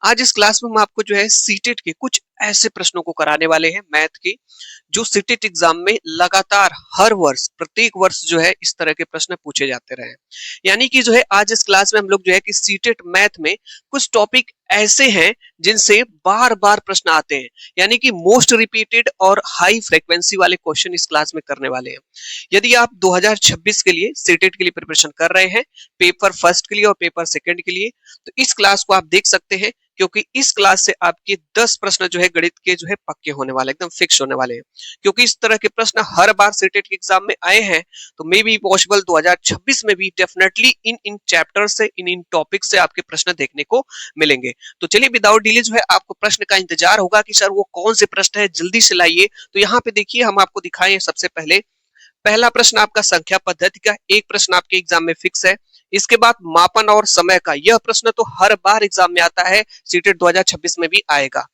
आज इस क्लास में हम आपको जो है सीटेट के कुछ ऐसे प्रश्नों को कराने वाले हैं मैथ के, जो सीटेट एग्जाम में लगातार हर वर्ष प्रत्येक वर्ष जो है इस तरह के प्रश्न पूछे जाते रहे। यानी कि जो है आज इस क्लास में हम लोग जो है कि सीटेट मैथ में कुछ टॉपिक ऐसे हैं जिनसे बार बार प्रश्न आते हैं, यानी कि मोस्ट रिपीटेड और हाई फ्रीक्वेंसी वाले क्वेश्चन इस क्लास में करने वाले हैं। यदि आप 2026 के लिए सीटेट के लिए प्रिपरेशन कर रहे हैं, पेपर फर्स्ट के लिए और पेपर सेकंड के लिए, तो इस क्लास को आप देख सकते हैं, क्योंकि इस क्लास से आपके 10 प्रश्न जो है गणित के जो है पक्के होने वाले, एकदम फिक्स होने वाले हैं। क्योंकि इस तरह के प्रश्न हर बार सीटेट के एग्जाम में आए हैं, तो मे बी पॉसिबल 2026 में भी डेफिनेटली इन इन चैप्टर से, इन इन टॉपिक से आपके प्रश्न देखने को मिलेंगे। तो चलिए विदाउट डिले जो है आपको प्रश्न का इंतजार होगा कि सर वो कौन से प्रश्न है, जल्दी से लाइए। तो यहाँ पे देखिए हम आपको दिखाएं। सबसे पहले पहला प्रश्न आपका संख्या पद्धति का, एक प्रश्न आपके एग्जाम में फिक्स है। इसके बाद मापन और समय का, यह प्रश्न तो हर बार एग्जाम में आता है, सीटेट 2026 में भी आएगा।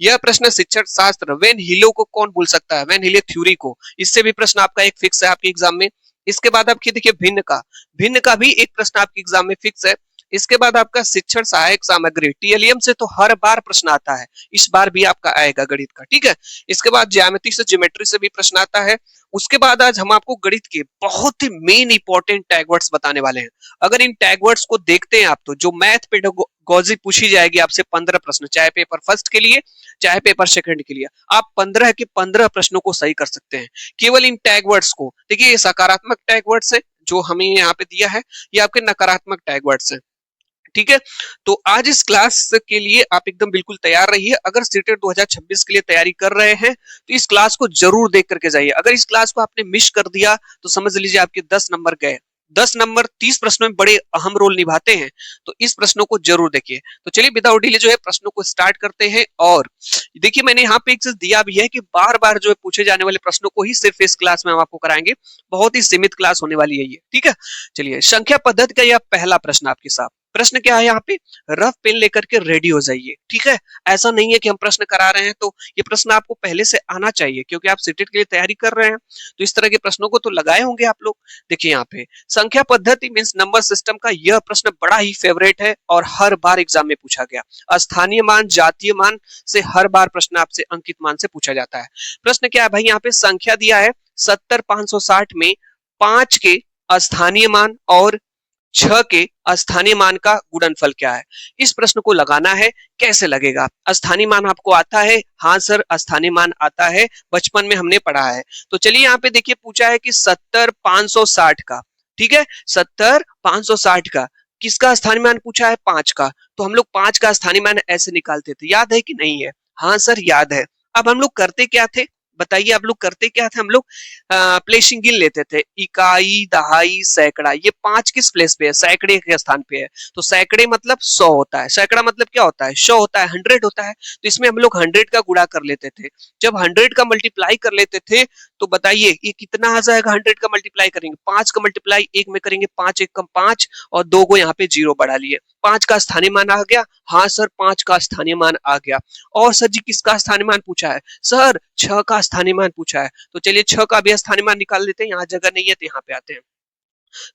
यह प्रश्न शिक्षण शास्त्र वेन हीलो को कौन भूल सकता है, वेन हीले थ्योरी को, इससे भी प्रश्न आपका एक फिक्स है आपके एग्जाम में। इसके बाद आपकी देखिए भिन्न का, भिन्न का भी एक प्रश्न आपके एग्जाम में फिक्स है। इसके बाद आपका शिक्षण सहायक सामग्री टीएलएम से तो हर बार प्रश्न आता है, इस बार भी आपका आएगा गणित का, ठीक है। इसके बाद ज्यामिति से, ज्योमेट्री से भी प्रश्न आता है। उसके बाद आज हम आपको गणित के बहुत ही मेन इंपॉर्टेंट टैग वर्ड्स बताने वाले हैं। अगर इन टैग वर्ड्स को देखते हैं आप, तो जो मैथ पेडागोजी पूछी जाएगी आपसे 15 प्रश्न, चाहे पेपर फर्स्ट के लिए चाहे पेपर सेकंड के लिए, आप 15 के 15 प्रश्नों को सही कर सकते हैं केवल इन टैग वर्ड्स को। देखिए ये सकारात्मक टैग वर्ड्स है जो हमें यहाँ पे दिया है, ये आपके नकारात्मक टैग वर्ड्स है, ठीक है। तो आज इस क्लास के लिए आप एकदम बिल्कुल तैयार रहिए। अगर सीटेट 2026 के लिए तैयारी कर रहे हैं तो इस क्लास को जरूर देख करके जाइए। अगर इस क्लास को आपने मिस कर दिया तो समझ लीजिए आपके 10 नंबर गए। 10 नंबर 30 प्रश्नों में बड़े अहम रोल निभाते हैं, तो इस प्रश्नों को जरूर देखिए। तो चलिए विदाउट डिले जो है प्रश्नों को स्टार्ट करते हैं। और देखिए मैंने यहाँ पे एक चीज दिया भी है कि बार बार जो है पूछे जाने वाले प्रश्नों को ही सिर्फ इस क्लास में हम आपको कराएंगे, बहुत ही सीमित क्लास होने वाली है ये, ठीक है। चलिए संख्या पद्धति का यह पहला प्रश्न आपके साथ। प्रश्न क्या है यहाँ पे, रफ पेन लेकर के रेडी हो जाइए, ठीक है। ऐसा नहीं है कि हम प्रश्न करा रहे हैं तो ये प्रश्न आपको पहले से आना चाहिए, क्योंकि आप सीटेट के लिए तैयारी कर रहे हैं, तो इस तरह के प्रश्नों को तो लगाए होंगे आप लोग। देखिए यहाँ पे संख्या पद्धति मींस नंबर सिस्टम का यह प्रश्न बड़ा ही फेवरेट है और हर बार एग्जाम में पूछा गया। स्थानीय मान, जातीय मान से हर बार प्रश्न आपसे अंकित मान से पूछा जाता है। प्रश्न क्या है भाई, यहाँ पे संख्या दिया है 70,560 में 5 के स्थानीय मान और 6 के स्थानीय मान का गुणनफल क्या है। इस प्रश्न को लगाना है, कैसे लगेगा। स्थानीय मान आपको आता है? हाँ सर स्थानीय मान आता है, बचपन में हमने पढ़ा है। तो चलिए यहाँ पे देखिए पूछा है कि 70,560 का, ठीक है, 70,560 का किसका स्थानीय मान पूछा है, 5 का। तो हम लोग 5 का स्थानीय मान ऐसे निकालते थे, याद है कि नहीं है? हाँ सर याद है। अब हम लोग करते क्या थे बताइए, आप लोग करते क्या थे? हम लोग प्लेसिंग गिन लेते थे, इकाई, दहाई, सैकड़ा, ये 5 किस प्लेस पे है, सैकड़े के स्थान पे है। तो सैकड़े मतलब 100 होता है, सैकड़ा मतलब क्या होता है, 100 होता है, 100 होता है। तो इसमें हम लोग 100 का गुणा कर लेते थे। जब 100 का मल्टीप्लाई कर लेते थे तो बताइए ये कितना आ जाएगा। 100 का मल्टीप्लाई करेंगे, 5 का मल्टीप्लाई 1 में करेंगे, 5 1 कम 5 और 2 को यहाँ पे 0 बढ़ा लिए, 5 का स्थानीय मान आ गया। हाँ सर 5 का स्थानीय मान आ गया। और सर जी किसका स्थानीय मान पूछा है? सर 6 का स्थानीय मान पूछा है। तो चलिए 6 का भी स्थानीय मान निकाल लेते हैं, यहाँ जगह नहीं है तो यहाँ पे आते हैं।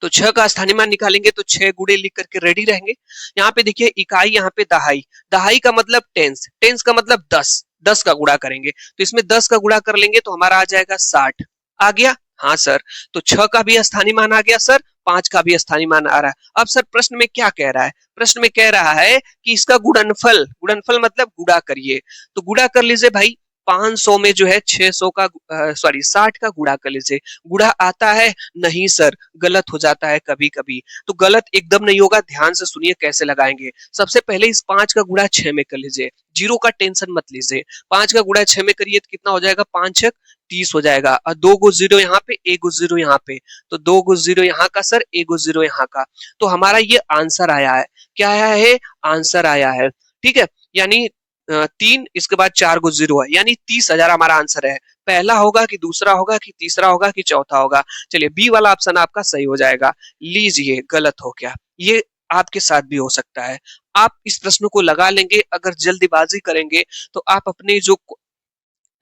तो 6 का स्थानीय मान निकालेंगे तो 6 गुणे लिख करके रेडी रहेंगे। यहाँ पे देखिए इकाई, यहाँ पे दहाई, दहाई का मतलब टेंस, टेंस का मतलब 10, 10 का गुणा करेंगे तो इसमें 10 का गुणा कर लेंगे तो हमारा आ जाएगा 60। आ गया? हाँ सर। तो 6 का भी स्थानीय मान आ गया सर, 5 का भी स्थानीय मान आ रहा है। अब सर प्रश्न में क्या कह रहा है? प्रश्न में कह रहा है कि इसका गुणनफल, गुणनफल मतलब गुणा करिए। तो गुणा कर लीजिए भाई, 500 में जो है 600 का सॉरी 60 का गुणा कर लीजिए। गुणा आता है? नहीं सर, गलत हो जाता है कभी कभी। तो गलत एकदम नहीं होगा, ध्यान से सुनिए कैसे लगाएंगे। सबसे पहले इस 5 का गुणा 6 में कर लीजिए, 0 का टेंशन मत लीजिए। 5 का गुणा 6 में करिए तो कितना हो जाएगा, 5 6 30 हो जाएगा। और 2 गो 0 यहाँ पे, 1 गो 0 यहाँ पे, तो 2 गो 0 यहाँ का सर, 1 गो 0 यहाँ का। तो हमारा ये आंसर आया है। क्या आया है? आंसर आया है, ठीक है। यानी 3, इसके बाद 4 गो 0 है, यानी 30,000 हमारा आंसर है। पहला होगा कि दूसरा होगा कि तीसरा होगा कि चौथा होगा? चलिए बी वाला ऑप्शन आपका सही हो जाएगा। लीजिए गलत हो गया, ये आपके साथ भी हो सकता है। आप इस प्रश्न को लगा लेंगे, अगर जल्दीबाजी करेंगे तो आप अपने जो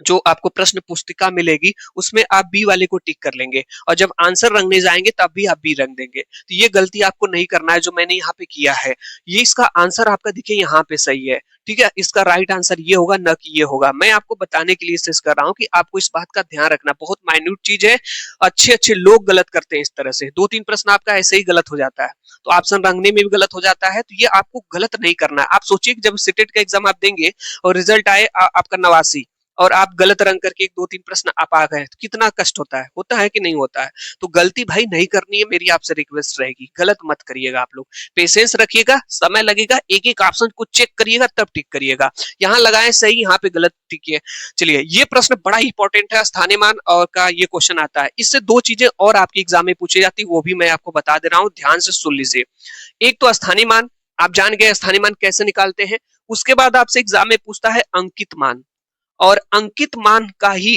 जो आपको प्रश्न पुस्तिका मिलेगी उसमें आप बी वाले को टिक कर लेंगे, और जब आंसर रंगने जाएंगे तब भी आप बी रंग देंगे। तो ये गलती आपको नहीं करना है जो मैंने यहाँ पे किया है। ये इसका आंसर आपका देखिए यहाँ पे सही है, ठीक है, इसका राइट आंसर ये होगा, न कि ये होगा। मैं आपको बताने के लिए इसे कर रहा हूँ कि आपको इस बात का ध्यान रखना, बहुत माइन्यूट चीज है। अच्छे अच्छे लोग गलत करते हैं इस तरह से, दो तीन प्रश्न आपका ऐसे ही गलत हो जाता है, तो ऑप्शन रंगने में भी गलत हो जाता है। तो ये आपको गलत नहीं करना है। आप सोचिए कि जब सीटेट का एग्जाम आप देंगे और रिजल्ट आए आपका 89, और आप गलत रंग करके एक दो तीन प्रश्न आप आ गए, तो कितना कष्ट होता है कि नहीं होता है? तो गलती भाई नहीं करनी है, मेरी आपसे रिक्वेस्ट रहेगी, गलत मत करिएगा आप लोग। पेशेंस रखिएगा, समय लगेगा, एक एक ऑप्शन को चेक करिएगा तब टिक करिएगा। यहाँ लगाए सही, यहाँ पे गलत टिकिए। चलिए, ये प्रश्न बड़ा ही इंपॉर्टेंट है, स्थानीय मान और का ये क्वेश्चन आता है। इससे दो चीजें और आपके एग्जाम में पूछी जाती है, वो भी मैं आपको बता दे रहा हूँ, ध्यान से सुन लीजिए। एक तो स्थानीय मान, आप जान गए स्थानीय मान कैसे निकालते हैं। उसके बाद आपसे एग्जाम में पूछता है अंकित मान, और अंकित मान का ही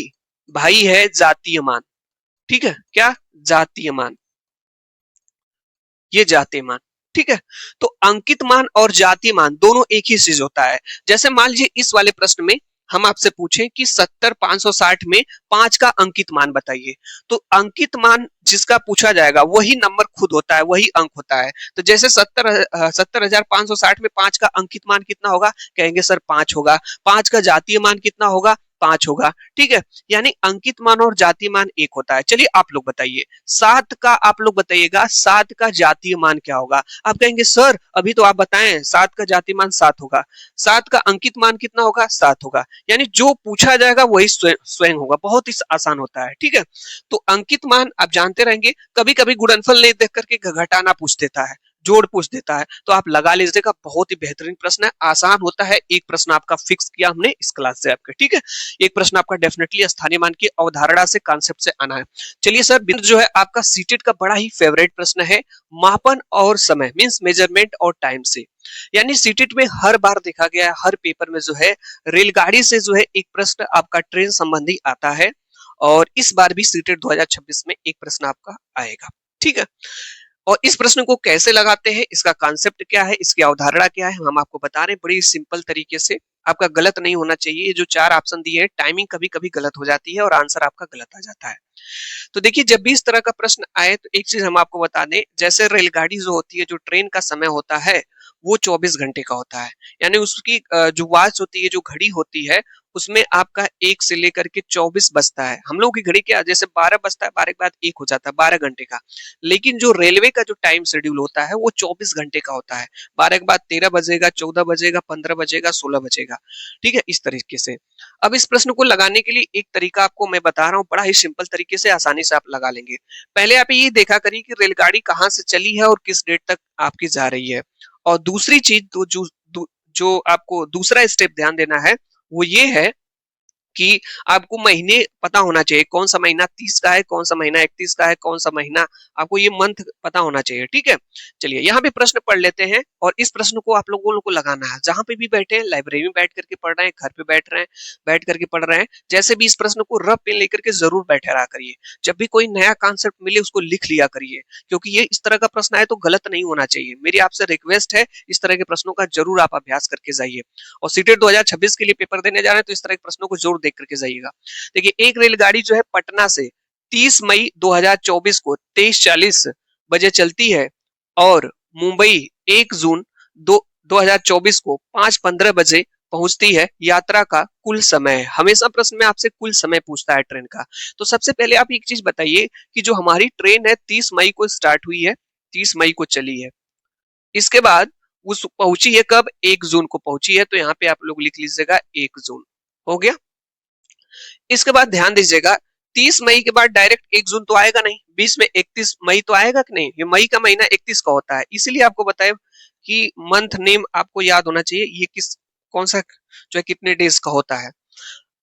भाई है जातीय मान। ठीक है, क्या? जातीय मान, ये जातीय मान। ठीक है, तो अंकित मान और जातीय मान दोनों एक ही चीज होता है। जैसे मान लीजिए इस वाले प्रश्न में हम आपसे पूछें कि 70 560 में 5 का अंकित मान बताइए, तो अंकित मान जिसका पूछा जाएगा वही नंबर खुद होता है, वही अंक होता है। तो जैसे 70,560 में 5 का अंकित मान कितना होगा, कहेंगे सर 5 होगा। 5 का जातीय मान कितना होगा, 5 होगा। ठीक है, यानी अंकित मान और जातीय मान एक होता है। चलिए आप लोग बताइए, 7 का आप लोग बताइएगा 7 का जातीय मान क्या होगा। आप कहेंगे सर अभी तो आप बताएं 7 का जातीय मान 7 होगा, 7 का अंकित मान कितना होगा, 7 होगा। यानी जो पूछा जाएगा वही स्वयं होगा, बहुत ही आसान होता है। ठीक है, तो अंकित मान आप जानते रहेंगे, कभी कभी गुणनफल नहीं देख करके घटाना पूछ देता है, जोड़ पूछ देता है, तो आप लगा लीजिएगा। बहुत ही बेहतरीन प्रश्न है, आसान होता है। एक प्रश्न आपका फिक्स किया हमने इस क्लास से आपके। ठीक है, एक प्रश्न आपका डेफिनेटली स्थानीय मान की अवधारणा से, कॉन्सेप्ट से आना है। चलिए सर, बिंदु जो है आपका सीटेट का बड़ा ही फेवरेट प्रश्न है, मापन और समय, मींस मेजरमेंट और टाइम से। यानी सीटेट में हर बार देखा गया है, हर पेपर में जो है रेलगाड़ी से जो है एक प्रश्न आपका ट्रेन संबंधी आता है, और इस बार भी सीटेट 2026 में एक प्रश्न आपका आएगा। ठीक है, और इस प्रश्न को कैसे लगाते हैं, इसका कॉन्सेप्ट क्या है, इसकी अवधारणा क्या है, हम आपको बता रहे हैं बड़ी सिंपल तरीके से। आपका गलत नहीं होना चाहिए। ये जो चार ऑप्शन दिए हैं, टाइमिंग कभी कभी गलत हो जाती है और आंसर आपका गलत आ जाता है। तो देखिए, जब भी इस तरह का प्रश्न आए तो एक चीज हम आपको बता दें, जैसे रेलगाड़ी जो होती है, जो ट्रेन का समय होता है वो 24 घंटे का होता है। यानी उसकी जो वॉच होती है, जो घड़ी होती है, उसमें आपका 1 से लेकर के 24 बजता है। हम लोग की घड़ी क्या, जैसे 12 बजता है, 12 के बाद 1 हो जाता है, 12 घंटे का। लेकिन जो रेलवे का जो टाइम शेड्यूल होता है वो 24 घंटे का होता है। 12 के बाद 13 बजेगा, 14 बजेगा, 15 बजेगा, 16 बजेगा। ठीक है, इस तरीके से। अब इस प्रश्न को लगाने के लिए एक तरीका आपको मैं बता रहा हूँ, बड़ा ही सिंपल तरीके से आसानी से आप लगा लेंगे। पहले आप ये देखा करिए कि रेलगाड़ी कहाँ से चली है और किस डेट तक आपकी जा रही है। और दूसरी चीज जो आपको दूसरा स्टेप ध्यान देना है वो ये है कि आपको महीने पता होना चाहिए, कौन सा महीना 30 का है, कौन सा महीना 31 का है, कौन सा महीना, आपको ये मंथ पता होना चाहिए। ठीक है, चलिए यहाँ पे प्रश्न पढ़ लेते हैं, और इस प्रश्न को आप लोगों को लगाना है जहां पे भी बैठे हैं, लाइब्रेरी में बैठ करके पढ़ रहे हैं, घर पे बैठ रहे हैं, बैठ करके पढ़ रहे हैं, जैसे भी इस प्रश्न को रफ पेन लेकर के जरूर बैठे रहा करिए। जब भी कोई नया कॉन्सेप्ट मिले उसको लिख लिया करिए, क्योंकि ये इस तरह का प्रश्न आए तो गलत नहीं होना चाहिए। मेरी आपसे रिक्वेस्ट है, इस तरह के प्रश्नों का जरूर आप अभ्यास करके जाइए। और सीटेट 2026 के लिए पेपर देने जा रहे हैं तो इस तरह के प्रश्नों को जरूर देख करके जाइएगा। देखिए, एक रेलगाड़ी जो है पटना से 30 मई 2024 को 23:40 बजे चलती है, और मुंबई 1 जून 2024 को 5:15 बजे पहुंचती है। यात्रा का कुल समय, हमेशा प्रश्न में आपसे कुल समय पूछता है ट्रेन का। तो सबसे पहले आप एक चीज बताइए कि जो हमारी ट्रेन है 30 मई को स्टार्ट हुई है, 30 मई को चली है, इसके बाद उस पहुंची है कब, 1 जून को पहुंची है, तो यहाँ पे आप लोग लिख लीजिएगा 1 जून। हो गया। इसके बाद ध्यान दीजिएगा, 30 मई के बाद डायरेक्ट 1 जून तो आएगा नहीं, बीच में 31 मई तो आएगा कि नहीं। ये मई का महीना 31 का होता है, इसीलिए आपको बताया कि मंथ नेम आपको याद होना चाहिए, ये कौन सा जो है कितने डेज का होता है।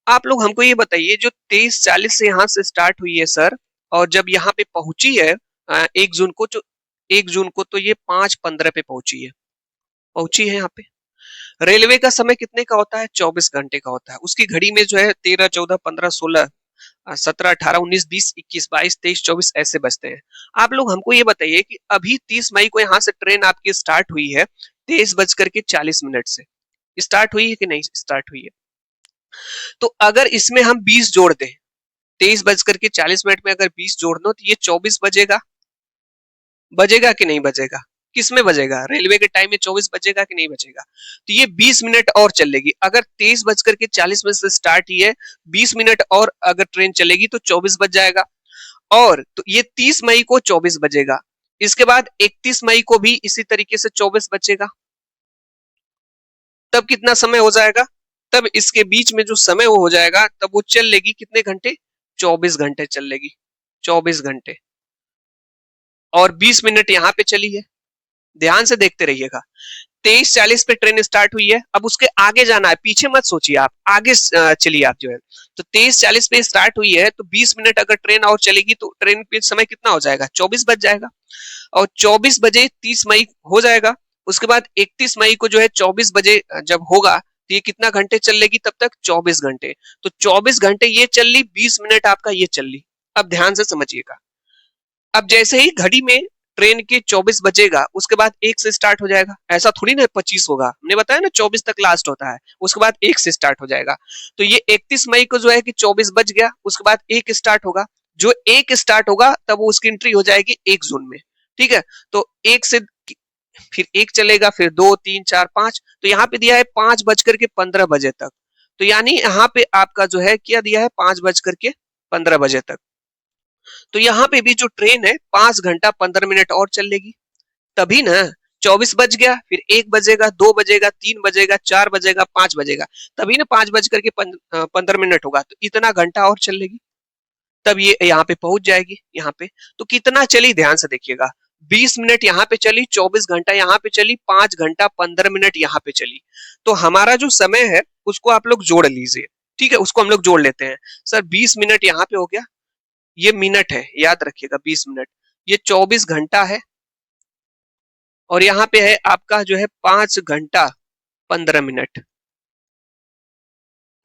आप लोग हमको ये बताइए, जो 23:40 से यहाँ से स्टार्ट हुई है सर, और जब यहाँ पे पहुंची है 1 जून को, जो 1 जून को, तो ये 5:15 पे पहुंची है यहाँ पे। रेलवे का समय कितने का होता है, 24 घंटे का होता है। उसकी घड़ी में जो है 13 14 15 16 17 18 19 20 21 22 23 24 ऐसे बजते हैं। आप लोग हमको ये बताइए कि अभी 30 मई को यहाँ से ट्रेन आपकी स्टार्ट हुई है 23:40 से, स्टार्ट हुई है कि नहीं स्टार्ट हुई है? तो अगर इसमें हम 20 जोड़ दें, 23:40 में अगर 20 जोड़ दो तो ये 24 बजेगा। बजेगा कि नहीं बजेगा? किसमें बजेगा? रेलवे के टाइम में 24 बजेगा कि नहीं बजेगा? तो ये 20 मिनट और चलेगी। अगर 23:40 में से स्टार्ट ही है, 20 मिनट और अगर ट्रेन चलेगी तो 24 बज जाएगा। और तो ये 30 मई को 24 बजेगा। इसके बाद 31 मई को भी इसी तरीके से 24 बजेगा। तब कितना समय हो जाएगा? तब इसके बीच में जो समय वो हो जाएगा, तब वो चल लेगी कितने घंटे? 24 घंटे चल लेगी। 24 घंटे। और 20 मिनट यहाँ पे चली है। ध्यान से देखते रहिएगा। 23:40 पे ट्रेन स्टार्ट हुई है। अब उसके आगे जाना है, पीछे मत सोचिए, आप आगे चलिए आप जो है। तो 23:40 पे स्टार्ट हुई है, तो 20 मिनट अगर ट्रेन और चलेगी तो ट्रेन पे समय कितना हो जाएगा? 24 बज जाएगा। और 24 बजे 30 मई हो जाएगा। उसके बाद 31 मई को जो है 24 बजे जब होगा तो ये कितना घंटे चल लेगी तब तक? 24 घंटे। तो 24 घंटे ये चल ली, 20 मिनट आपका ये चल ली। अब ध्यान से समझिएगा। अब जैसे ही घड़ी में ट्रेन के 24 बजेगा, उसके बाद 1 से स्टार्ट हो जाएगा। ऐसा थोड़ी ना 25 होगा, हमने बताया ना 24 तक लास्ट होता है, उसके बाद 1 से स्टार्ट हो जाएगा। तो ये 31 मई को जो है कि 24 बज गया, उसके बाद 1 स्टार्ट होगा। जो 1 स्टार्ट होगा तब वो उसकी एंट्री हो जाएगी 1 जोन में। ठीक है, तो 1 से फिर 1 चलेगा, फिर 2 3 4 5। तो यहाँ पे दिया है 5:15 तक। तो यानी यहाँ पे आपका जो है क्या दिया है? 5:15 तक। तो यहाँ पे भी जो ट्रेन है 5 घंटा 15 मिनट और चल लेगी, तभी ना। 24 बज गया, फिर 1 बजेगा, 2 बजेगा, 3 बजेगा, 4 बजेगा, 5 बजेगा, तभी ना 5:15 होगा। तो इतना घंटा और चल लेगी, तब ये यहाँ पे पहुंच जाएगी यहाँ पे। तो कितना चली? ध्यान से देखिएगा। 20 मिनट यहाँ पे चली, 24 घंटा यहाँ पे चली, 5 घंटा 15 मिनट यहाँ पे चली। तो हमारा जो समय है उसको आप लोग जोड़ लीजिए। ठीक है, उसको हम लोग जोड़ लेते हैं। सर 20 मिनट यहाँ पे हो गया, ये मिनट है, याद रखिएगा 20 मिनट। ये 24 घंटा है, और यहाँ पे है आपका जो है 5 घंटा 15 मिनट।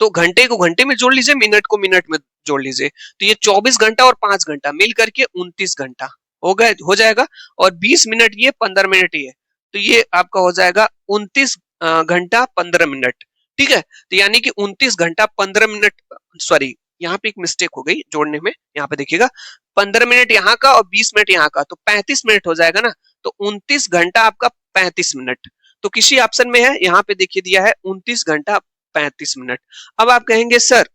तो घंटे को घंटे में जोड़ लीजिए, मिनट को मिनट में जोड़ लीजिए। तो ये 24 घंटा और 5 घंटा मिल करके 29 घंटा हो गए, हो जाएगा। और 20 मिनट ये, 15 मिनट ये, तो ये आपका हो जाएगा 29 घंटा 15 मिनट। ठीक है, तो यानी कि 29 घंटा 15 मिनट, सॉरी यहाँ पे एक मिस्टेक हो गई जोड़ने में। यहाँ पे देखिएगा 15 मिनट यहाँ का और 20 मिनट यहाँ का, तो 35 मिनट हो जाएगा ना। तो 29 घंटा आपका 35 मिनट। तो किसी ऑप्शन में है, यहाँ पे देखिए दिया है 29 घंटा 35 मिनट। अब आप कहेंगे सर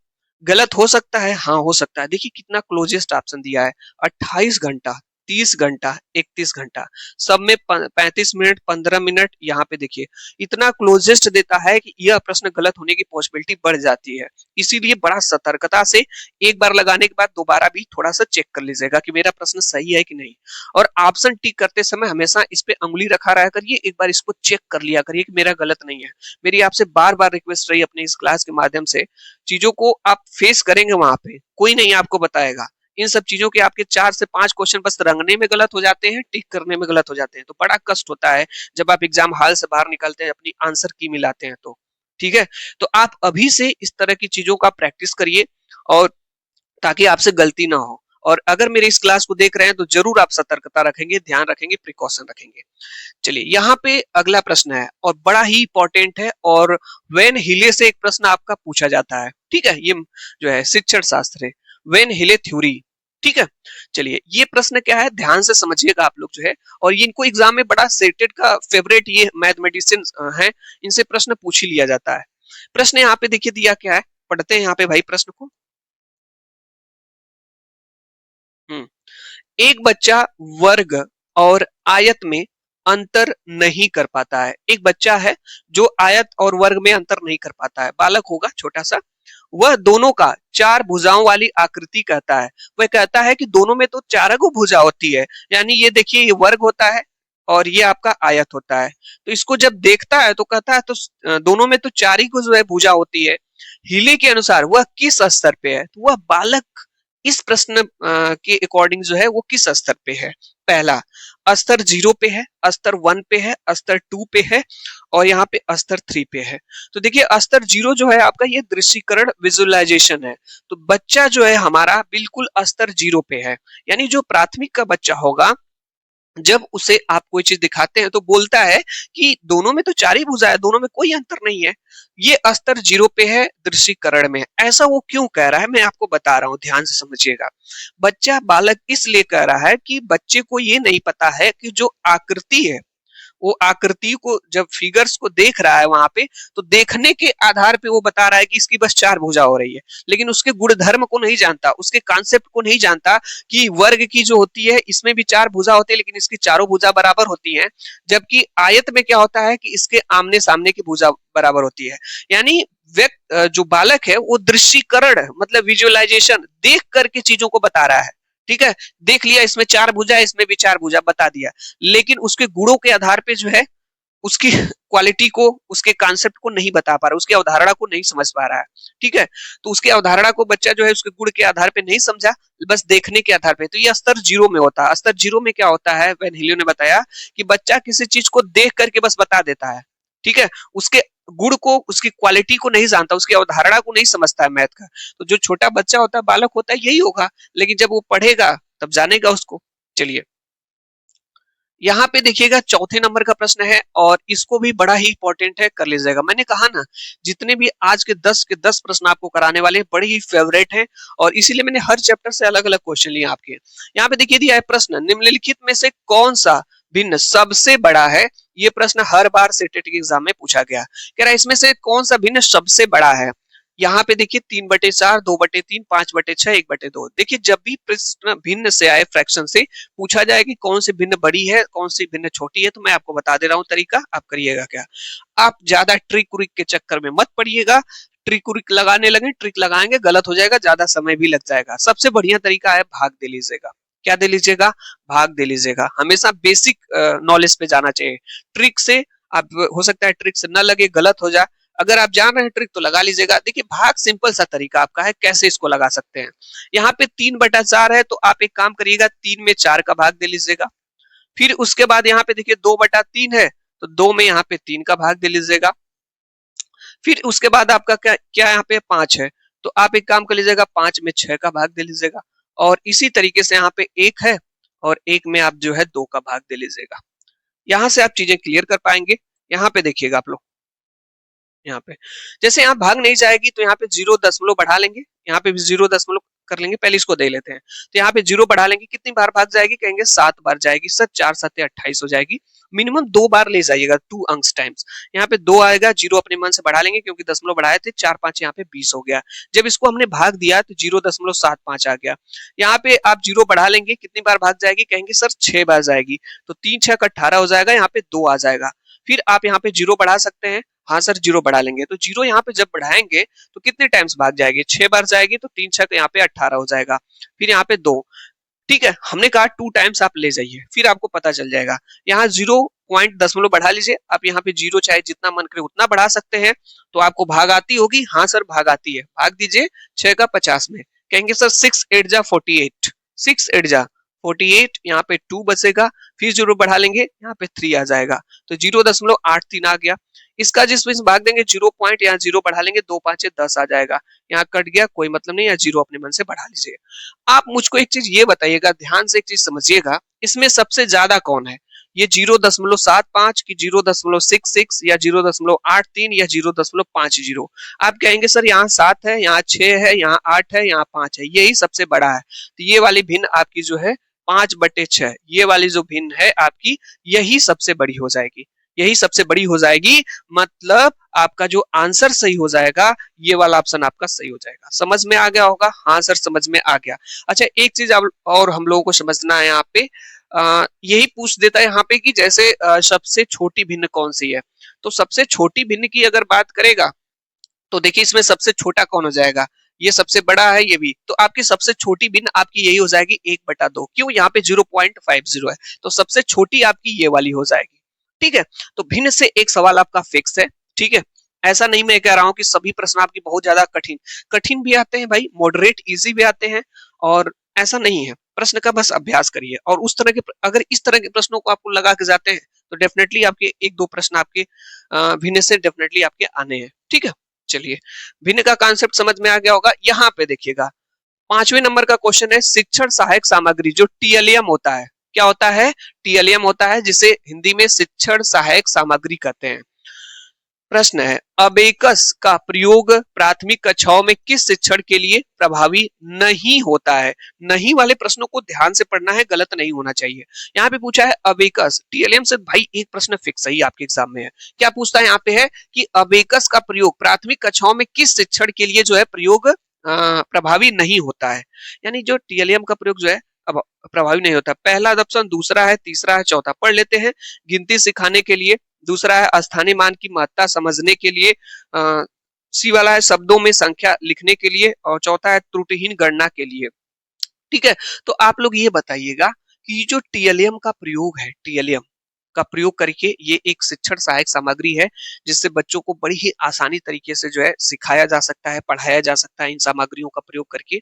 गलत हो सकता है। हाँ हो सकता है, देखिए कितना क्लोजेस्ट ऑप्शन दिया है। 28 घंटा 30 घंटा 31 घंटा, सब में 35 मिनट 15 मिनट। यहाँ पे देखिए इतना क्लोजेस्ट देता है कि यह प्रश्न गलत होने की पॉसिबिलिटी बढ़ जाती है। इसीलिए बड़ा सतर्कता से एक बार लगाने के बाद दोबारा भी थोड़ा सा चेक कर लीजिएगा कि मेरा प्रश्न सही है कि नहीं। और ऑप्शन टिक करते समय हमेशा इस पे उंगली रखा रहा करिए, एक बार इसको चेक कर लिया करिए कि मेरा गलत नहीं है। मेरी आपसे बार बार रिक्वेस्ट रही अपनी इस क्लास के माध्यम से, चीजों को आप फेस करेंगे, वहां पे कोई नहीं आपको बताएगा। इन सब चीजों के आपके 4 से 5 क्वेश्चन बस रंगने में गलत हो जाते हैं, टिक करने में गलत हो जाते हैं, तो बड़ा कष्ट होता है जब आप एग्जाम हॉल से बाहर निकलते हैं, अपनी आंसर की मिलाते हैं तो। ठीक है, तो आप अभी से इस तरह की चीजों का प्रैक्टिस करिए, और ताकि आपसे गलती ना हो। और अगर मेरे इस क्लास को देख रहे हैं तो जरूर आप सतर्कता रखेंगे, ध्यान रखेंगे, प्रिकॉशन रखेंगे। चलिए यहाँ पे अगला प्रश्न है और बड़ा ही इंपॉर्टेंट है, और वेन हिले से एक प्रश्न आपका पूछा जाता है। ठीक है, ये जो है शिक्षण शास्त्र है, वेन हिले थ्योरी। ठीक है, चलिए ये प्रश्न क्या है, ध्यान से समझिएगा आप लोग जो है। और ये इनको एग्जाम में बड़ा सेटेड का फेवरेट ये मैथमेटिशियंस हैं, इनसे प्रश्न पूछ ही लिया जाता है। प्रश्न यहाँ पे देखिए दिया क्या है, पढ़ते हैं यहाँ पे भाई प्रश्न को। एक बच्चा वर्ग और आयत में अंतर नहीं कर पाता है। एक बच्चा है जो आयत और वर्ग में अंतर नहीं कर पाता है, बालक होगा छोटा सा। वह दोनों का चार भुजाओं वाली आकृति कहता है। वह कहता है कि दोनों में तो चारों भुजा होती है, यानी ये देखिए ये वर्ग होता है और ये आपका आयत होता है। तो इसको जब देखता है तो कहता है तो दोनों में तो चार ही को जो है भुजा होती है। हीले के अनुसार वह किस स्तर पे है? तो वह बालक इस प्रश्न के अकॉर्डिंग जो है वो किस स्तर पे है? पहला स्तर 0 पे है, स्तर 1 पे है, स्तर 2 पे है, और यहाँ पे स्तर 3 पे है। तो देखिए स्तर 0 जो है आपका ये दृश्यकरण विजुअलाइजेशन है। तो बच्चा जो है हमारा बिल्कुल स्तर 0 पे है, यानी जो प्राथमिक का बच्चा होगा जब उसे आप कोई चीज दिखाते हैं तो बोलता है कि दोनों में तो चार ही भुजा है, दोनों में कोई अंतर नहीं है, ये अस्तर जीरो पे है, दृश्यकरण में है। ऐसा वो क्यों कह रहा है, मैं आपको बता रहा हूं, ध्यान से समझिएगा। बच्चा बालक इसलिए कह रहा है कि बच्चे को ये नहीं पता है कि जो आकृति है, वो आकृति को जब फिगर्स को देख रहा है वहां पे, तो देखने के आधार पे वो बता रहा है कि इसकी बस चार भुजा हो रही है, लेकिन उसके गुणधर्म को नहीं जानता, उसके कॉन्सेप्ट को नहीं जानता कि वर्ग की जो होती है इसमें भी चार भुजा होती है, लेकिन इसकी चारों भुजा बराबर होती हैं, जबकि आयत में क्या होता है कि इसके आमने सामने की भुजा बराबर होती है। यानी व्यक्ति जो बालक है वो दृश्यीकरण मतलब विजुअलाइजेशन देख करके चीजों को बता रहा है। ठीक है, देख लिया इसमें चार भुजा है, इसमें भी चार भुजा बता दिया, लेकिन उसके गुणों के आधार पे जो है उसकी क्वालिटी को, उसके कॉन्सेप्ट को नहीं बता पा रहा, उसकी अवधारणा को नहीं समझ पा रहा है। ठीक है, तो उसकी अवधारणा को बच्चा जो है उसके गुण के आधार पे नहीं समझा, बस देखने के आधार पे, तो ये स्तर जीरो में होता है। स्तर जीरो में क्या होता है, वेन हिलियो ने बताया कि बच्चा किसी चीज को देख करके बस बता देता है। ठीक है, उसके गुण को, उसकी क्वालिटी को नहीं जानता, उसकी अवधारणा को नहीं समझता है मैथ का। तो जो छोटा बच्चा होता है, बालक होता है, यही होगा, लेकिन जब वो पढ़ेगा तब जानेगा उसको। चलिए, यहाँ पे देखिएगा चौथे नंबर का प्रश्न है और इसको भी बड़ा ही इंपॉर्टेंट है, कर लीजिएगा। मैंने कहा ना, जितने भी आज के 10 प्रश्न आपको कराने वाले हैं बड़े ही फेवरेट हैं, और इसीलिए मैंने हर चैप्टर से अलग अलग क्वेश्चन लिए आपके। यहाँ पे देखिए दिया है प्रश्न, निम्नलिखित में से कौन सा भिन्न सबसे बड़ा है। ये प्रश्न हर बार सीटेट के एग्जाम में पूछा गया। कह रहा है इसमें से कौन सा भिन्न सबसे बड़ा है। यहाँ पे देखिए 3/4, 2/3, 5/6, 1/2। देखिए जब भी प्रश्न भिन्न से आए, फ्रैक्शन से पूछा जाए कि कौन सी भिन्न बड़ी है, कौन सी भिन्न छोटी है, तो मैं आपको बता दे रहा हूँ तरीका, आप करिएगा क्या। आप ज्यादा ट्रिक उरिक के चक्कर में मत पड़िएगा। ट्रिक उरिक लगाने लगे, ट्रिक लगाएंगे गलत हो जाएगा, ज्यादा समय भी लग जाएगा। सबसे बढ़िया तरीका है भाग दे लीजिएगा। क्या दे लीजिएगा, भाग दे लीजिएगा। हमेशा बेसिक नॉलेज पे जाना चाहिए। ट्रिक से आप, हो सकता है ट्रिक से न लगे, गलत हो जाए, अगर आप जान रहे हैं ट्रिक तो लगा लीजिएगा। देखिए भाग सिंपल सा तरीका आपका है, कैसे इसको लगा सकते हैं। यहाँ पे 3/4 है, तो आप एक काम करिएगा, 3 में 4 का भाग दे लीजिएगा। फिर उसके बाद यहाँ पे देखिए 2/3 है, तो 2 में यहाँ पे 3 का भाग दे लीजिएगा। फिर उसके बाद आपका क्या क्या यहाँ पे 5 है, तो आप एक काम कर लीजिएगा, 5 में 6 का भाग दे लीजिएगा। और इसी तरीके से यहाँ पे 1 है, और 1 में आप जो है 2 का भाग दे लीजिएगा। यहाँ से आप चीजें क्लियर कर पाएंगे। यहाँ पे देखिएगा आप लोग, यहाँ पे जैसे यहाँ भाग नहीं जाएगी तो यहाँ पे 0 दशमलव बढ़ा लेंगे, यहाँ पे भी 0 दशमलव कर लेंगे। पहले इसको दे लेते हैं, तो यहाँ पे 0 बढ़ा लेंगे, कितनी बार भाग जाएगी, कहेंगे 7 बार जाएगी सर, 4×7=28 हो जाएगी। मिनिमम 2 बार ले जाइएगा, 2 अंक्स टाइम्स। यहाँ पे 2 आएगा, 0 अपने मन से बढ़ा लेंगे क्योंकि दशमलव बढ़ाए थे, 4×5 यहाँ पे 20 हो गया। जब इसको हमने भाग दिया तो 0.75 आ गया। यहाँ पे आप 0 बढ़ा लेंगे, कितनी बार भाग जाएगी, कहेंगे सर 6 बार जाएगी, तो 3×6=18 हो जाएगा, यहाँ पे 2 आ जाएगा। फिर आप यहाँ पे 0 बढ़ा सकते हैं, हाँ सर 0 बढ़ा लेंगे, तो 0 यहाँ पे जब बढ़ाएंगे तो कितने टाइम्स भाग जाएगी, 6 बार जाएगी, तो 3×6 यहाँ पे 18 हो जाएगा। फिर यहाँ पे 2, ठीक है, हमने कहा 2 टाइम्स आप ले जाइए, फिर आपको पता चल जाएगा। यहाँ 0 पॉइंट दशमलव बढ़ा लीजिए, आप यहाँ पे 0 चाहे जितना मन करे उतना बढ़ा सकते हैं। तो आपको भाग आती होगी, हाँ सर भाग आती है, भाग दीजिए 6×50 में, कहेंगे सर 6×8=48, 6×8=48, यहाँ पे 2 बचेगा, फिर 0 बढ़ा लेंगे, यहाँ पे 3 आ जाएगा, तो 0.83 आ गया। इसका जिसमें भाग देंगे 0 पॉइंट, यहाँ 0 बढ़ा लेंगे, 2×5=10 आ जाएगा। यहाँ कट गया, कोई मतलब नहीं, यहाँ 0 अपने मन से बढ़ा लीजिए। आप मुझको एक चीज ये बताइएगा, ध्यान से एक चीज समझिएगा, इसमें सबसे ज्यादा कौन है, ये 0.75 की 0.66 या 0.83 या 0.50। आप कहेंगे सर यहाँ 7 है, यहाँ 6 है, यहाँ 8 है, यहाँ 5 है, यही सबसे बड़ा है। तो ये वाली भिन्न आपकी जो है 5/6, ये वाली जो भिन्न है आपकी, यही सबसे बड़ी हो जाएगी, यही सबसे बड़ी हो जाएगी। मतलब आपका जो आंसर सही हो जाएगा, ये वाला ऑप्शन आपका सही हो जाएगा। समझ में आ गया होगा, हाँ सर समझ में आ गया। अच्छा एक चीज और हम लोगों को समझना है यहाँ पे, यही पूछ देता है यहाँ पे कि जैसे सबसे छोटी भिन्न कौन सी है। तो सबसे छोटी भिन्न की अगर बात करेगा तो देखिए इसमें सबसे छोटा कौन हो जाएगा, ये सबसे बड़ा है ये भी, तो आपकी सबसे छोटी भिन्न आपकी यही हो जाएगी 1/2। क्यों, यहाँ पे 0.50 है, तो सबसे छोटी आपकी ये वाली हो जाएगी। ठीक है, तो भिन्न से एक सवाल आपका फिक्स है। ठीक है, ऐसा नहीं मैं कह रहा हूं कि सभी प्रश्न आपकी बहुत ज्यादा कठिन कठिन भी आते हैं भाई, मॉडरेट इजी भी आते हैं, और ऐसा नहीं है। प्रश्न का बस अभ्यास करिए, और उस तरह के, अगर इस तरह के प्रश्नों को आपको लगा के जाते हैं तो डेफिनेटली आपके 1-2 प्रश्न आपके भिन्न से डेफिनेटली आपके आने हैं। ठीक है, चलिए भिन्न का कॉन्सेप्ट समझ में आ गया होगा। यहाँ पे देखिएगा 5वें नंबर का क्वेश्चन है, शिक्षण सहायक सामग्री जो टीएलएम होता है। क्या होता है? टीएलएम होता है, जिसे हिंदी में शिक्षण सहायक सामग्री कहते हैं। प्रश्न है, अबेकस का प्रयोग प्राथमिक कक्षाओं में किस शिक्षण के लिए प्रभावी नहीं होता है? नहीं वाले प्रश्नों को ध्यान से पढ़ना है, गलत नहीं होना चाहिए। यहाँ पे पूछा है अबेकस, टीएलएम से भाई एक प्रश्न फिक्स है आपके एग्जाम में है। क्या पूछता है यहाँ पे है कि अबेकस का प्रयोग प्राथमिक कक्षाओं में किस शिक्षण के लिए जो है प्रयोग प्रभावी नहीं होता है। यानी जो टीएलएम का प्रयोग जो है अब प्रभावी नहीं होता। पहला ऑप्शन, दूसरा है, तीसरा है, चौथा। पढ़ लेते हैं। गिनती सिखाने के लिए, दूसरा है स्थानीय मान की महत्ता समझने के लिए, सी वाला है शब्दों में संख्या लिखने के लिए, और चौथा है त्रुटिहीन गणना के लिए। ठीक है, तो आप लोग ये बताइएगा कि जो टीएलएम का प्रयोग है, टीएलएम का प्रयोग करके ये एक शिक्षण सहायक सामग्री है, जिससे बच्चों को बड़ी ही आसानी तरीके से जो है सिखाया जा सकता है, पढ़ाया जा सकता है इन सामग्रियों का प्रयोग करके।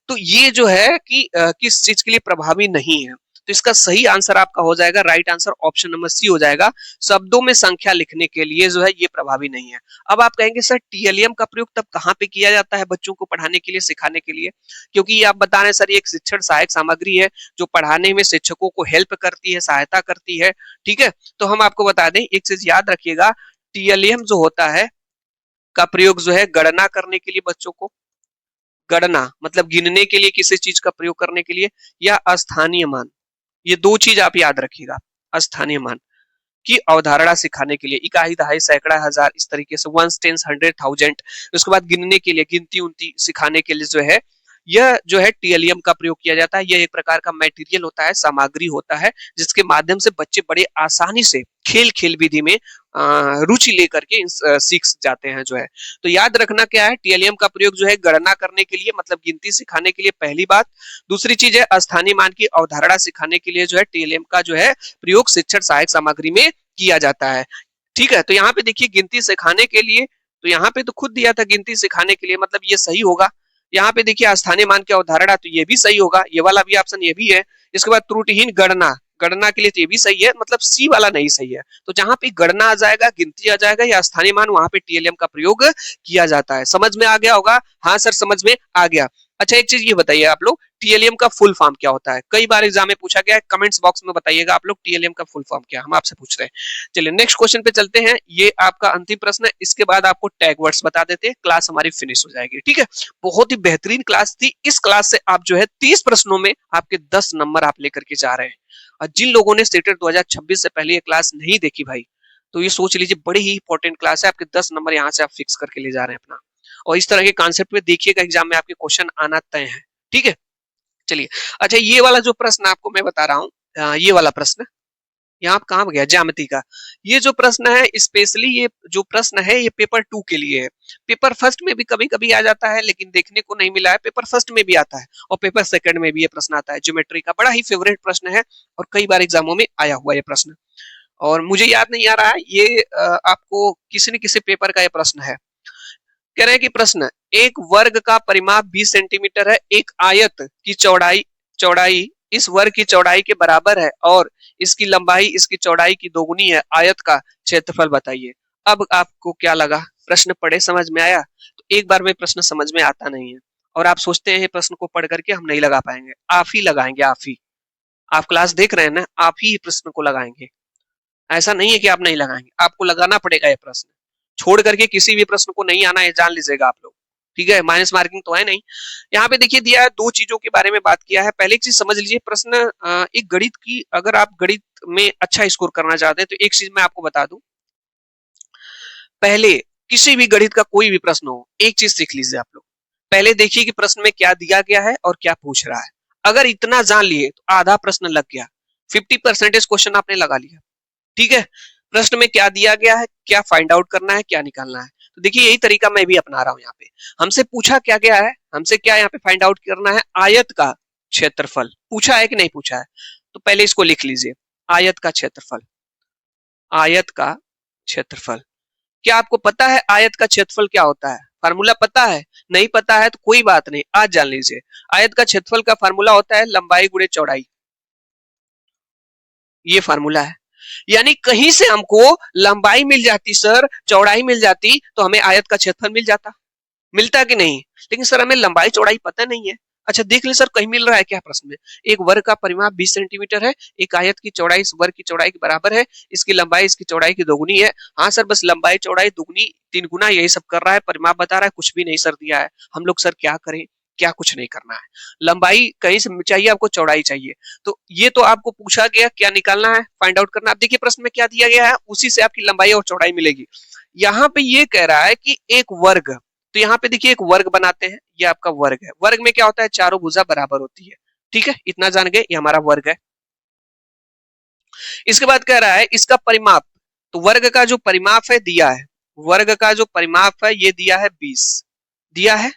तो ये जो है कि किस चीज के लिए प्रभावी नहीं है, तो इसका सही आंसर आपका हो जाएगा, right answer option number C हो जाएगा। शब्दों में संख्या लिखने के लिए जो है ये प्रभावी नहीं है। अब आप कहेंगे सर टीएलएम का प्रयोग तब कहाँ पे किया जाता है बच्चों को पढ़ाने के लिए, सिखाने के लिए? क्योंकि ये आप बता रहे हैं सर ये एक शिक्षण सहायक सामग्री है जो पढ़ाने में शिक्षकों को हेल्प करती है, सहायता करती है। ठीक है, तो हम आपको बता दें, एक चीज याद रखिएगा, टीएलएम जो होता है का प्रयोग जो है गणना करने के लिए, बच्चों को गणना मतलब गिनने के लिए किसी चीज का प्रयोग करने के लिए, या स्थानीय मान, ये दो चीज आप याद रखिएगा। स्थानीय मान की अवधारणा सिखाने के लिए, इकाई, दहाई, सैकड़ा, हजार, इस तरीके से, वंस, टेंस, हंड्रेड, थाउजेंड। उसके बाद गिनने के लिए, गिनती उनती सिखाने के लिए जो है यह जो है टीएलएम का प्रयोग किया जाता है। यह एक प्रकार का मटेरियल होता है, सामग्री होता है, जिसके माध्यम से बच्चे बड़े आसानी से खेल खेल विधि में रुचि लेकर के सीख जाते हैं जो है। तो याद रखना क्या है, टीएलएम का प्रयोग जो है गणना करने के लिए, मतलब गिनती सिखाने के लिए, पहली बात। दूसरी चीज है स्थानीय मान की अवधारणा सिखाने के लिए जो है टीएलएम का जो है प्रयोग शिक्षण सहायक सामग्री में किया जाता है। ठीक है, तो यहाँ पे देखिए गिनती सिखाने के लिए, तो यहाँ पे तो खुद दिया था गिनती सिखाने के लिए, मतलब ये सही होगा। यहाँ पे देखिए स्थानीय मान की अवधारणा, तो ये भी सही होगा, ये वाला भी ऑप्शन ये भी है। इसके बाद त्रुटिहीन गणना, गणना के लिए तो ये भी सही है, मतलब सी वाला नहीं सही है। तो जहां पे गणना आ जाएगा, गिनती आ जाएगा या स्थानीय मान, वहां पे टीएलएम का प्रयोग किया जाता है। समझ में आ गया होगा? हाँ सर समझ में आ गया। अच्छा एक चीज ये बताइए आप लोग, टीएलएम का फुल फॉर्म क्या होता है? कई बार एग्जाम में पूछा गया है, कमेंट्स बॉक्स में बताइएगा आप लोग टीएलएम का फुल फॉर्म क्या, हम आपसे पूछ रहे हैं। चलिए नेक्स्ट क्वेश्चन पे चलते हैं, ये आपका अंतिम प्रश्न है, इसके बाद आपको टैग वर्ड्स बता देते हैं, क्लास हमारी फिनिश हो जाएगी। ठीक है, बहुत ही बेहतरीन क्लास थी। इस क्लास से आप जो है 30 प्रश्नों में आपके 10 नंबर आप लेकर के जा रहे हैं। और जिन लोगों ने स्टेटेड 2026 से पहले ये क्लास नहीं देखी भाई, तो ये सोच लीजिए बड़ी ही इंपॉर्टेंट क्लास है, आपके 10 नंबर यहाँ से आप फिक्स करके ले जा रहे हैं अपना। और इस तरह के कॉन्सेप्ट पे देखिएगा एग्जाम में आपके क्वेश्चन आना तय है। ठीक है, चलिए। अच्छा ये वाला जो प्रश्न आपको मैं बता रहा हूँ, ये वाला प्रश्न यहाँ कहाँ गया, ज्यामिति का। ये जो प्रश्न है स्पेशली, ये जो प्रश्न है ये पेपर 2 के लिए है। पेपर फर्स्ट में भी कभी कभी आ जाता है, लेकिन देखने को नहीं मिला है। पेपर फर्स्ट में भी आता है और पेपर सेकंड में भी ये प्रश्न आता है। ज्योमेट्री का बड़ा ही फेवरेट प्रश्न है और कई बार एग्जामों में आया हुआ ये प्रश्न, और मुझे याद नहीं आ रहा है ये आपको किसी न किसी पेपर का ये प्रश्न है। कह रहे हैं कि प्रश्न, एक वर्ग का परिमाप 20 सेंटीमीटर है, एक आयत की चौड़ाई चौड़ाई इस वर्ग की चौड़ाई के बराबर है और इसकी लंबाई इसकी चौड़ाई की दोगुनी है, आयत का क्षेत्रफल बताइए। अब आपको क्या लगा, प्रश्न पढ़े समझ में आया? तो एक बार में प्रश्न समझ में आता नहीं है और आप सोचते हैं प्रश्न को पढ़ करके हम नहीं लगा पाएंगे। आप ही लगाएंगे, आप ही, आप क्लास देख रहे हैं ना, आप ही प्रश्न को लगाएंगे। ऐसा नहीं है कि आप नहीं लगाएंगे, आपको लगाना पड़ेगा ये प्रश्न। छोड़ करके किसी भी प्रश्न को नहीं आना है, जान लीजिएगा आप लोग। ठीक है, माइनस मार्किंग तो है नहीं। यहाँ पे देखिए दिया है, दो चीजों के बारे में बात किया है। पहले एक चीज समझ लीजिए, प्रश्न एक गणित की, अगर आप गणित में अच्छा स्कोर करना चाहते हैं तो एक चीज मैं आपको बता दूं, पहले किसी भी गणित का कोई भी प्रश्न हो, एक चीज सीख लीजिए आप लोग। पहले देखिए कि प्रश्न में क्या दिया गया है और क्या पूछ रहा है। अगर इतना जान लिए तो आधा प्रश्न लग गया, 50% क्वेश्चन आपने लगा लिया। ठीक है, प्रश्न में क्या दिया गया है, क्या फाइंड आउट करना है, क्या निकालना है। तो देखिए यही तरीका मैं भी अपना रहा हूं। यहाँ पे हमसे पूछा क्या गया है, हमसे क्या यहाँ पे फाइंड आउट करना है, आयत का क्षेत्रफल पूछा है कि नहीं पूछा है। तो पहले इसको लिख लीजिए, आयत का क्षेत्रफल, आयत का क्षेत्रफल। क्या आपको पता है आयत का क्षेत्रफल क्या होता है? फार्मूला पता है? नहीं पता है तो कोई बात नहीं, आज जान लीजिए। आयत का क्षेत्रफल का फार्मूला होता है लंबाई गुणे चौड़ाई, ये फार्मूला है। यानी कहीं से हमको लंबाई मिल जाती सर, चौड़ाई मिल जाती, तो हमें आयत का क्षेत्रफल मिल जाता। मिलता कि नहीं? लेकिन सर हमें लंबाई चौड़ाई पता नहीं है, अच्छा देख ले सर, कहीं मिल रहा है क्या प्रश्न में? एक वर्ग का परिमाप 20 सेंटीमीटर है, एक आयत की चौड़ाई इस वर्ग की चौड़ाई के बराबर है, इसकी लंबाई इसकी चौड़ाई की दोगुनी है। हाँ सर, बस लंबाई चौड़ाई दुगनी 3 गुना यही सब कर रहा है, परिमाप बता रहा है, कुछ भी नहीं सर दिया है। हम लोग सर क्या करें? क्या कुछ नहीं करना है। लंबाई कहीं से चाहिए आपको, चौड़ाई चाहिए, तो ये तो आपको पूछा गया, क्या निकालना है, फाइंड आउट करना। आप देखिए प्रश्न में क्या दिया गया है, उसी से आपकी लंबाई और चौड़ाई मिलेगी। यहाँ पे ये कह रहा है कि एक वर्ग, तो यहाँ पे देखिए एक वर्ग बनाते हैं, ये आपका वर्ग है। वर्ग में क्या होता है, चारों भुजा बराबर होती है। ठीक है, इतना जान गए, ये हमारा वर्ग है। इसके बाद कह रहा है इसका परिमाप, तो वर्ग का जो परिमाप है दिया है, वर्ग का जो परिमाप है ये दिया है 20, दिया है।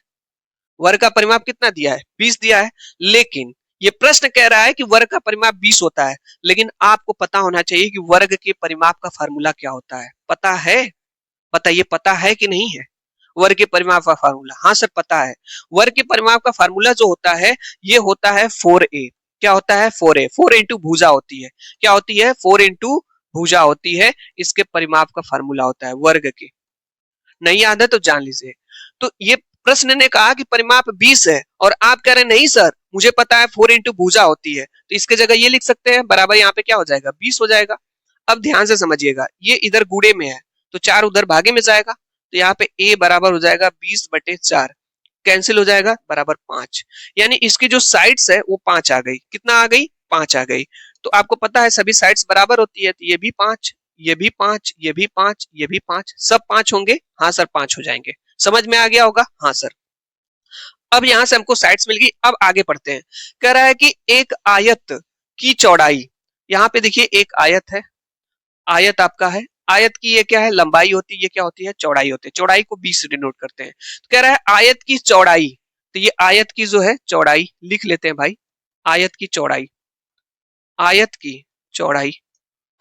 वर्ग का परिमाप कितना दिया है, 20 दिया है। लेकिन ये प्रश्न कह रहा है कि वर्ग का परिमाप 20 होता है, लेकिन आपको पता होना चाहिए कि वर्ग के परिमाप का फार्मूला क्या होता है। पता है? बताइए पता है कि नहीं है वर्ग के परिमाप का फार्मूला? हाँ सर पता है। वर्ग के परिमाप का फार्मूला जो होता है ये होता है 4a। क्या होता है? 4a, 4 इंटू भुजा होती है। क्या होती है? 4 इंटू भुजा होती है, इसके परिमाप का फार्मूला होता है वर्ग के। नहीं याद है तो जान लीजिए। तो ये प्रश्न ने कहा कि परिमाप 20 है, और आप कह रहे हैं नहीं सर मुझे पता है 4 इंटू भुजा होती है, तो इसके जगह ये लिख सकते हैं, बराबर यहाँ पे क्या हो जाएगा, 20 हो जाएगा। अब ध्यान से समझिएगा, ये इधर गुड़े में है तो 4 उधर भागे में जाएगा, तो यहाँ पे a बराबर हो जाएगा 20/4, कैंसिल हो जाएगा, बराबर 5। यानी इसकी जो साइड्स है वो 5 आ गई। कितना आ गई? 5 आ गई। तो आपको पता है सभी साइड्स बराबर होती है, तो ये भी 5, ये भी 5, ये भी 5, ये भी 5, सब 5 होंगे। हाँ सर 5 हो जाएंगे। समझ में आ गया होगा? हाँ सर। अब यहां से हमको साइड्स मिल गई। अब आगे पढ़ते हैं। कह रहा है कि एक आयत की चौड़ाई, यहाँ पे देखिए एक आयत है, आयत आपका है, आयत की ये क्या है, लंबाई होती है, ये क्या होती है, चौड़ाई होती है। चौड़ाई को 20 से डिनोट करते हैं। तो कह रहा है आयत की चौड़ाई, तो ये आयत की जो है चौड़ाई लिख लेते हैं भाई, आयत की चौड़ाई, आयत की चौड़ाई।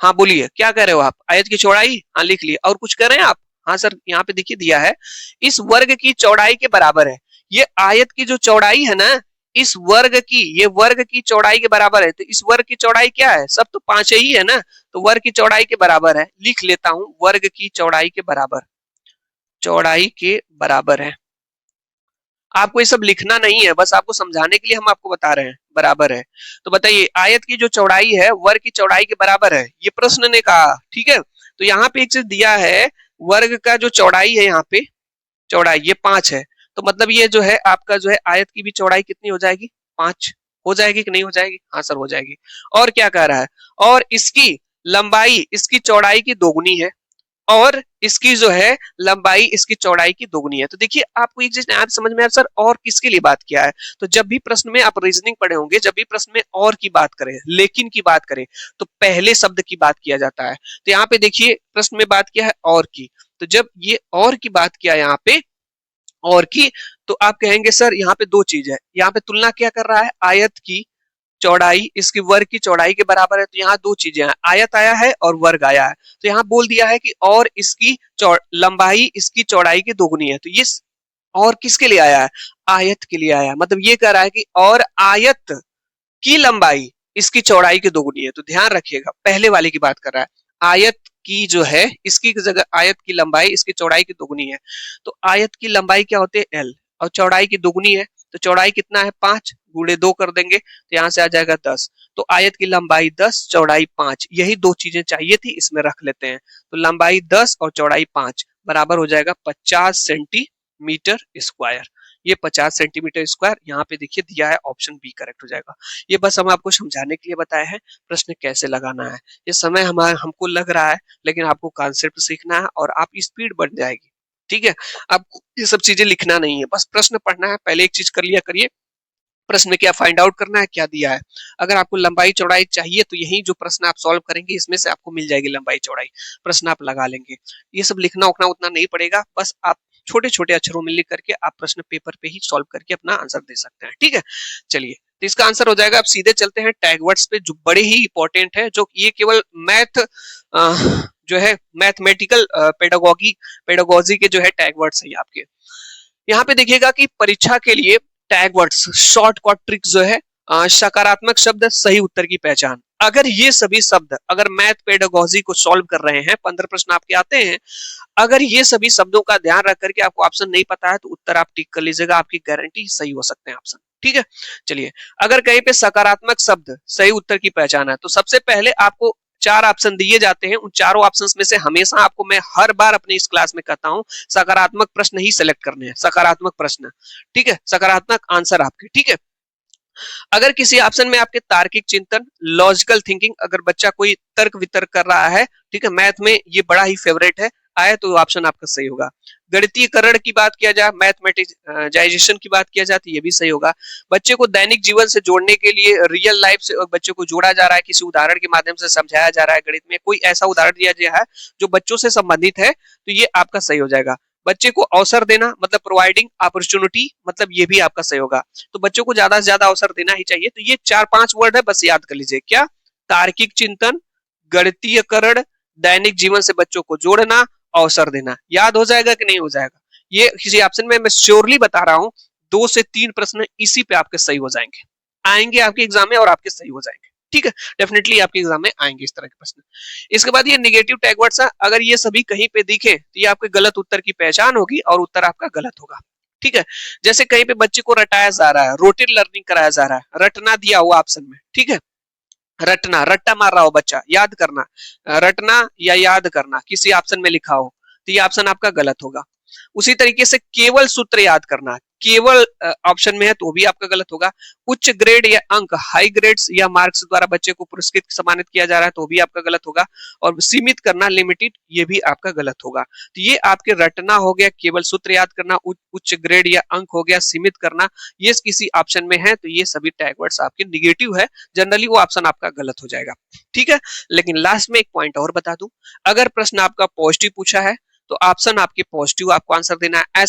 हाँ बोलिए क्या कह रहे हो आप? आयत की चौड़ाई, हाँ लिख लिए। और कुछ कह रहे हैं आप? हाँ सर यहाँ पे देखिए दिया है इस वर्ग की चौड़ाई के बराबर है। ये आयत की जो चौड़ाई है ना, इस वर्ग की, ये वर्ग की चौड़ाई के बराबर है। तो इस वर्ग की चौड़ाई क्या है, सब तो 5 ही है ना, तो वर्ग की चौड़ाई के बराबर है। लिख लेता हूं वर्ग की चौड़ाई के बराबर, चौड़ाई के बराबर है। आपको ये सब लिखना नहीं है, बस आपको समझाने के लिए हम आपको बता रहे हैं, बराबर है। तो बताइए आयत की जो चौड़ाई है वर्ग की चौड़ाई के बराबर है, ये प्रश्न ने कहा। ठीक है, तो यहाँ पे एक चीज दिया है, वर्ग का जो चौड़ाई है, यहाँ पे चौड़ाई ये 5 है, तो मतलब ये जो है आपका जो है आयत की भी चौड़ाई कितनी हो जाएगी, 5 हो जाएगी कि नहीं हो जाएगी? हाँ सर हो जाएगी। और क्या कह रहा है, और इसकी लंबाई इसकी चौड़ाई की दोगुनी है, और इसकी जो है लंबाई इसकी चौड़ाई की दोगुनी है। तो देखिए आपको एक चीज आप समझ में आया सर, और किसके लिए बात किया है। तो जब भी प्रश्न में आप रीजनिंग पढ़े होंगे, जब भी प्रश्न में और की बात करें, लेकिन की बात करें, तो पहले शब्द की बात किया जाता है। तो यहाँ पे देखिए प्रश्न में बात किया है और की, तो जब ये और की बात किया यहाँ पे, और की, तो आप कहेंगे सर यहाँ पे दो चीज है, यहाँ पे तुलना क्या कर रहा है, आयत की चौड़ाई इसकी वर्ग की चौड़ाई के बराबर है, तो यहाँ दो चीजें हैं, आयत आया है और वर्ग आया है। तो यहाँ बोल दिया है कि और इसकी लंबाई इसकी चौड़ाई की दोगुनी है। तो ये और किसके लिए आया है, आयत के लिए आया है। मतलब ये कह रहा है कि और आयत की लंबाई इसकी चौड़ाई की दोगुनी है। तो ध्यान रखिएगा पहले वाले की बात कर रहा है, आयत की जो है इसकी जगह आयत की लंबाई इसकी चौड़ाई की दोगुनी है। तो आयत की लंबाई क्या होती है, एल, और चौड़ाई की दोगुनी है, तो चौड़ाई कितना है, 5 गुणे 2 कर देंगे, तो यहाँ से आ जाएगा 10। तो आयत की लंबाई 10, चौड़ाई 5, यही दो चीजें चाहिए थी, इसमें रख लेते हैं। तो लंबाई 10 और चौड़ाई 5 बराबर हो जाएगा 50 सेंटीमीटर स्क्वायर। ये 50 सेंटीमीटर स्क्वायर यहाँ पे देखिए दिया है, ऑप्शन बी करेक्ट हो जाएगा। ये बस हम आपको समझाने के लिए बताए हैं प्रश्न कैसे लगाना है। ये समय हमारा हमको लग रहा है, लेकिन आपको कॉन्सेप्ट सीखना है और आप स्पीड बढ़ जाएगी। ठीक है, आपको ये सब चीजें लिखना नहीं है, बस प्रश्न पढ़ना है। पहले एक चीज कर लिया करिए, प्रश्न में क्या फाइंड आउट करना है, क्या दिया है। अगर आपको लंबाई चौड़ाई चाहिए तो यही जो प्रश्न आप सॉल्व करेंगे इसमें से आपको मिल जाएगी लंबाई चौड़ाई, प्रश्न आप लगा लेंगे। ये सब लिखना उखना उतना नहीं पड़ेगा, बस आप छोटे छोटे अक्षरों में लिख करके आप प्रश्न पेपर पे ही सॉल्व करके अपना आंसर दे सकते हैं। ठीक है, चलिए तो इसका आंसर हो जाएगा। अब सीधे चलते हैं टैग वर्ड्स पे, जो बड़े ही इंपॉर्टेंट है, जो ये केवल मैथ जो है मैथमेटिकल पेडागोजी के जो है टैग वर्ड्स है आपके। यहाँ पे देखिएगा कि परीक्षा के लिए टैग वर्ड्स शॉर्टकट ट्रिक जो है सकारात्मक शब्द, सही उत्तर की पहचान। अगर ये सभी शब्द, अगर मैथ पेडागोजी को सॉल्व कर रहे हैं, 15 प्रश्न आपके आते हैं, अगर ये सभी शब्दों का ध्यान रख करके आपको ऑप्शन नहीं पता है तो उत्तर आप टिक कर लीजिएगा, आपकी गारंटी सही हो सकते हैं ऑप्शन। ठीक है, चलिए, अगर कहीं पे सकारात्मक शब्द सही उत्तर की पहचान है तो सबसे पहले आपको 4 ऑप्शन दिए जाते हैं। उन चारों ऑप्शंस में से हमेशा आपको, मैं हर बार अपनी इस क्लास में कहता हूं, सकारात्मक प्रश्न ही सिलेक्ट करने हैं, सकारात्मक प्रश्न। ठीक है, सकारात्मक आंसर आपके। ठीक है, अगर किसी ऑप्शन में आपके तार्किक चिंतन, लॉजिकल थिंकिंग, अगर बच्चा कोई तर्क वितर्क कर रहा है, ठीक है, मैथ में ये बड़ा ही फेवरेट है, आए तो ऑप्शन आपका सही होगा। गणितीयकरण की बात किया जाए, मैथमेटिजाइजेशन की बात किया जाए तो ये भी सही होगा। बच्चे को दैनिक जीवन से जोड़ने के लिए रियल लाइफ से बच्चे को जोड़ा जा रहा है, किसी उदाहरण के माध्यम से समझाया जा रहा है, गणित में कोई ऐसा उदाहरण दिया गया है जो बच्चों से संबंधित है तो ये आपका सही हो जाएगा। बच्चे को अवसर देना मतलब प्रोवाइडिंग अपॉर्चुनिटी, मतलब ये भी आपका सही होगा। तो बच्चों को ज्यादा से ज्यादा अवसर देना ही चाहिए। तो ये 4-5 वर्ड है, बस याद कर लीजिए। क्या? तार्किक चिंतन, गणितीयकरण, दैनिक जीवन से बच्चों को जोड़ना, अवसर देना। याद हो जाएगा कि नहीं हो जाएगा? ये किसी ऑप्शन में मैं श्योरली बता रहा हूं, 2 से 3 प्रश्न इसी पे आपके सही हो जाएंगे, आएंगे आपके एग्जाम में और आपके सही हो जाएंगे। ठीक है, डेफिनेटली आपके एग्जाम में आएंगे इस तरह के प्रश्न। इसके बाद ये नेगेटिव टैग वर्ड्स है, अगर ये सभी कहीं पे दिखे तो ये आपके गलत उत्तर की पहचान होगी और उत्तर आपका गलत होगा। ठीक है, जैसे कहीं पे बच्चे को रटाया जा रहा है, रोटेट लर्निंग कराया जा रहा है, रटना दिया हुआ ऑप्शन में। ठीक है, रटना, रट्टा मार रहा हो बच्चा, याद करना, रटना या याद करना किसी ऑप्शन में लिखा हो तो ये ऑप्शन आपका गलत होगा। उसी तरीके से केवल सूत्र याद करना, केवल ऑप्शन में है तो भी आपका गलत होगा। उच्च ग्रेड या अंक, हाई ग्रेड्स या मार्क्स द्वारा बच्चे को पुरस्कृत सम्मानित किया जा रहा है तो भी आपका गलत होगा। और सीमित करना, लिमिटेड, ये भी आपका गलत होगा। तो ये आपके रटना हो गया, केवल सूत्र याद करना, उच्च ग्रेड या अंक हो गया, सीमित करना, ये किसी ऑप्शन में है तो ये सभी टैग वर्ड्स आपके निगेटिव है, जनरली वो ऑप्शन आपका गलत हो जाएगा। ठीक है, लेकिन लास्ट में एक पॉइंट और बता दूं, अगर प्रश्न आपका पॉजिटिव पूछा है तो ऑप्शन आपके पॉजिटिव आपको आंसर देना है। ऐसा